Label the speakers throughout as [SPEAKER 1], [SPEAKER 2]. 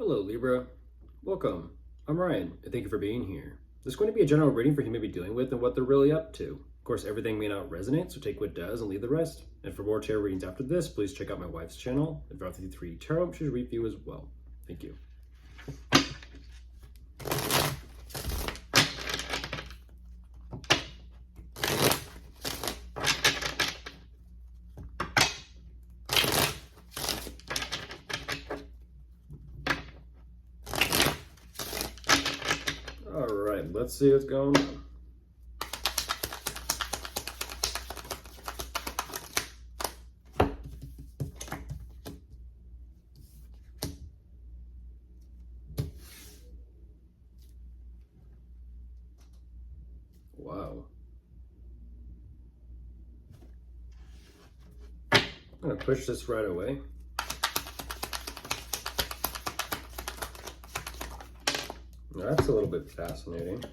[SPEAKER 1] Hello Libra, welcome. I'm Ryan, and thank you for being here. This is going to be a general reading for who you may be dealing with and what they're really up to. Of course, everything may not resonate, so take what does and leave the rest. And for more tarot readings after this, please check out my wife's channel, LIBRA Tarot. She's read for you as well. Thank you. All right, let's see what's going on. Wow. I'm gonna push this right away. That's a little bit fascinating.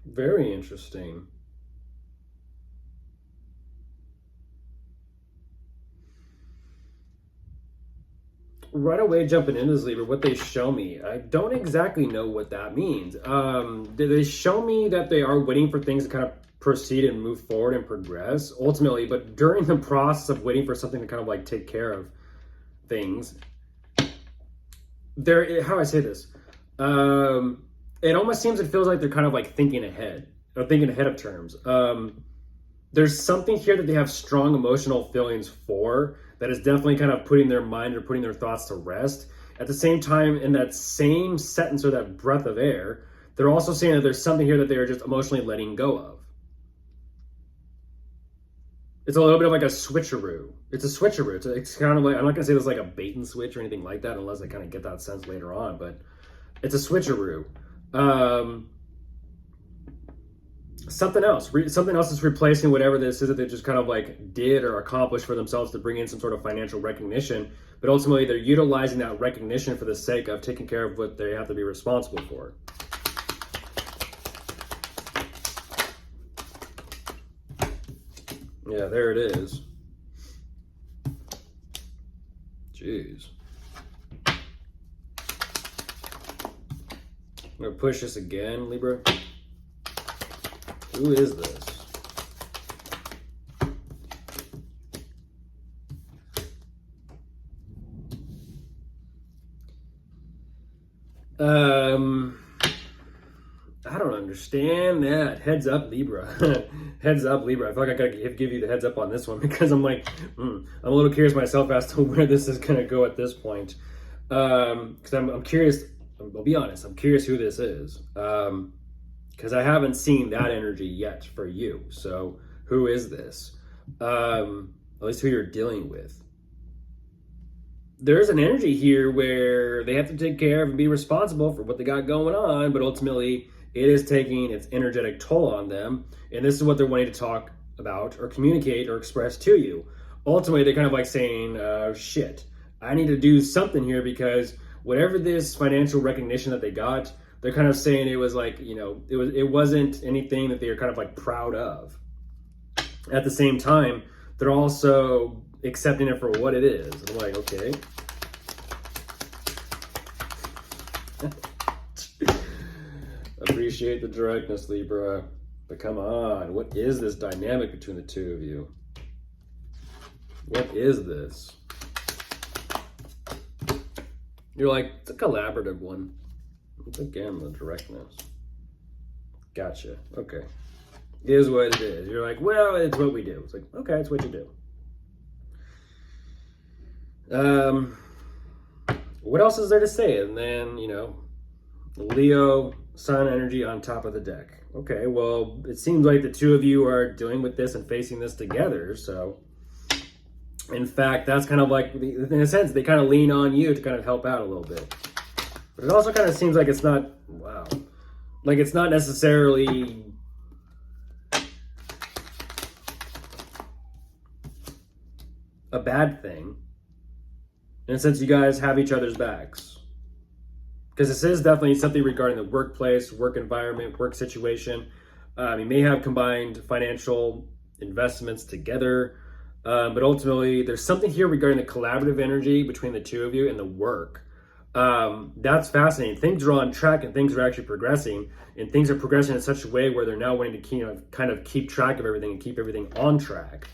[SPEAKER 1] Very interesting. Right away, jumping into this, Libra, what they show me, I don't exactly know what that means. They show me that they are waiting for things to kind of proceed and move forward and progress, ultimately, but during the process of waiting for something to kind of like take care of things, how do I say this? It almost seems, it feels like they're kind of like thinking ahead, or thinking ahead of terms. There's something here that they have strong emotional feelings for, that is definitely kind of putting their mind or putting their thoughts to rest. At the same time, in that same sentence or that breath of air, they're also saying that there's something here that they are just emotionally letting go of. It's a little bit of like a switcheroo. It's a switcheroo. It's kind of like, I'm not gonna say this like a bait and switch or anything like that, unless I kind of get that sense later on, but it's a switcheroo. Something else is replacing whatever this is that they just kind of like did or accomplished for themselves to bring in some sort of financial recognition, but ultimately they're utilizing that recognition for the sake of taking care of what they have to be responsible for. Yeah, there it is. Jeez. I'm gonna push this again, Libra. Who is this? I don't understand that. Heads up, Libra. Heads up, Libra. I feel like I gotta give you the heads up on this one, because I'm like, I'm a little curious myself as to where this is gonna go at this point. Because I'm curious. I'll be honest. I'm curious who this is. Because I haven't seen that energy yet for you. So who is this? At least who you're dealing with. There's an energy here where they have to take care of and be responsible for what they got going on, but ultimately it is taking its energetic toll on them. And this is what they're wanting to talk about or communicate or express to you. Ultimately, they're kind of like saying, shit, I need to do something here, because whatever this financial recognition that they got, they're kind of saying it was like, you know, it wasn't anything that they were kind of like proud of. At the same time, they're also accepting it for what it is. I'm like, okay. Appreciate the directness, Libra. But come on, what is this dynamic between the two of you? What is this? You're like, it's a collaborative one. Again, the directness. Gotcha. Okay. It is what it is. You're like, well, it's what we do. It's like, okay, it's what you do. What else is there to say? And then, you know, Leo, Sun energy on top of the deck. Okay, well, it seems like the two of you are dealing with this and facing this together. So, in fact, that's kind of like, in a sense, they kind of lean on you to kind of help out a little bit. But it also kind of seems like it's not, wow, like it's not necessarily a bad thing. in a sense, you guys have each other's backs. Because this is definitely something regarding the workplace, work environment, work situation. You may have combined financial investments together, but ultimately there's something here regarding the collaborative energy between the two of you and the work. That's fascinating. Things are on track and things are actually progressing, and things are progressing in such a way where they're now wanting to kind of keep track of everything and keep everything on track.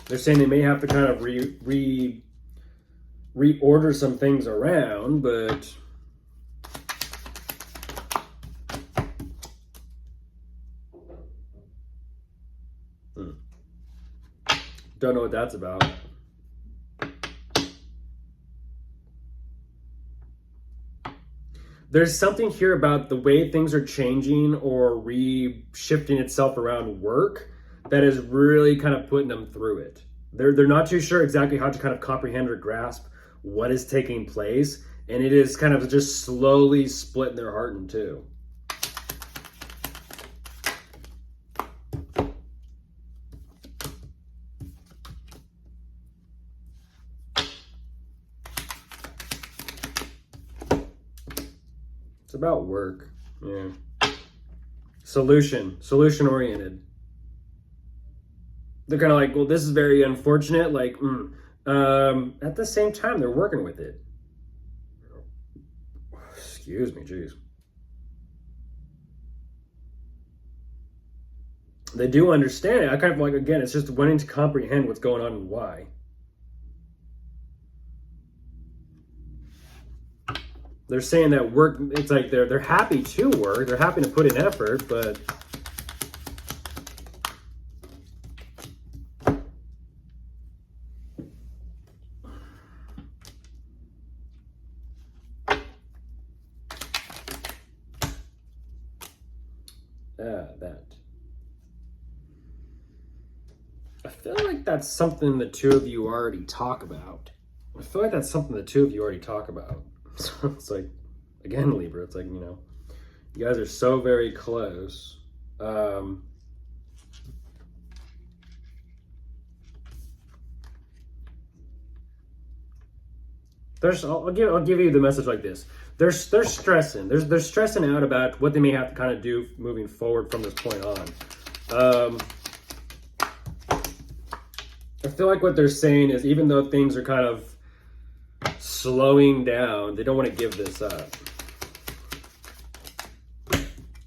[SPEAKER 1] They're saying they may have to kind of reorder some things around, but don't know what that's about. There's something here about the way things are changing or re-shifting itself around work that is really kind of putting them through it. They're not too sure exactly how to kind of comprehend or grasp what is taking place, and it is kind of just slowly splitting their heart in two. It's about work. Yeah. Solution oriented. They're kind of like, well, this is very unfortunate. Like, at the same time, they're working with it. Excuse me, geez. They do understand it. I kind of like, again, it's just wanting to comprehend what's going on and why. They're saying that work, it's like they're happy to work, they're happy to put in effort, but that. I feel like that's something the two of you already talk about. So it's like, again, Libra, it's like, you guys are so very close. I'll give you the message like this. They're stressing. They're stressing out about what they may have to kind of do moving forward from this point on. I feel like what they're saying is, even though things are kind of slowing down, they don't want to give this up.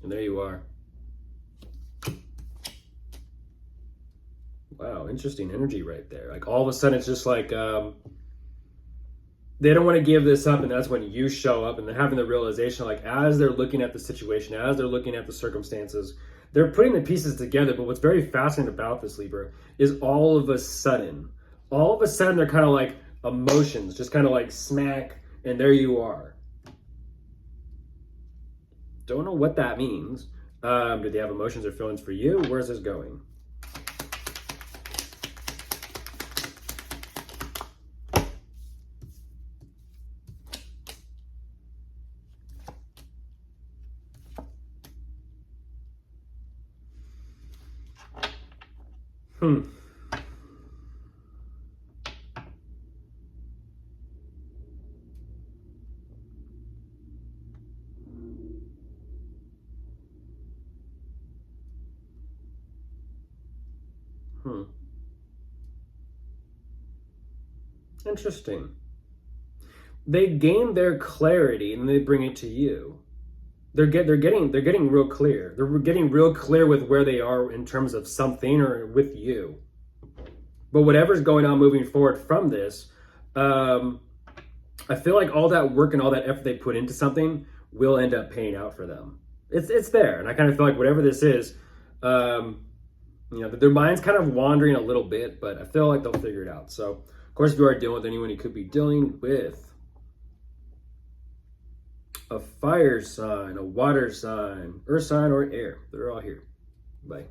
[SPEAKER 1] And there you are. Wow, interesting energy right there. Like all of a sudden it's just like they don't want to give this up, and that's when you show up and they're having the realization, like as they're looking at the situation, as they're looking at the circumstances, they're putting the pieces together. But what's very fascinating about this, Libra, is all of a sudden they're kind of like emotions just kind of like smack, and there you are. Don't know what that means. Do they have emotions or feelings for you? Where's this going? Interesting. They gain their clarity and they bring it to you. They're getting real clear. They're getting real clear with where they are in terms of something or with you. But whatever's going on moving forward from this, I feel like all that work and all that effort they put into something will end up paying out for them. It's there, and I kind of feel like whatever this is, their mind's kind of wandering a little bit, but I feel like they'll figure it out. So, of course, if you are dealing with anyone, you could be dealing with a fire sign, a water sign, earth sign, or air. They're all here. Bye.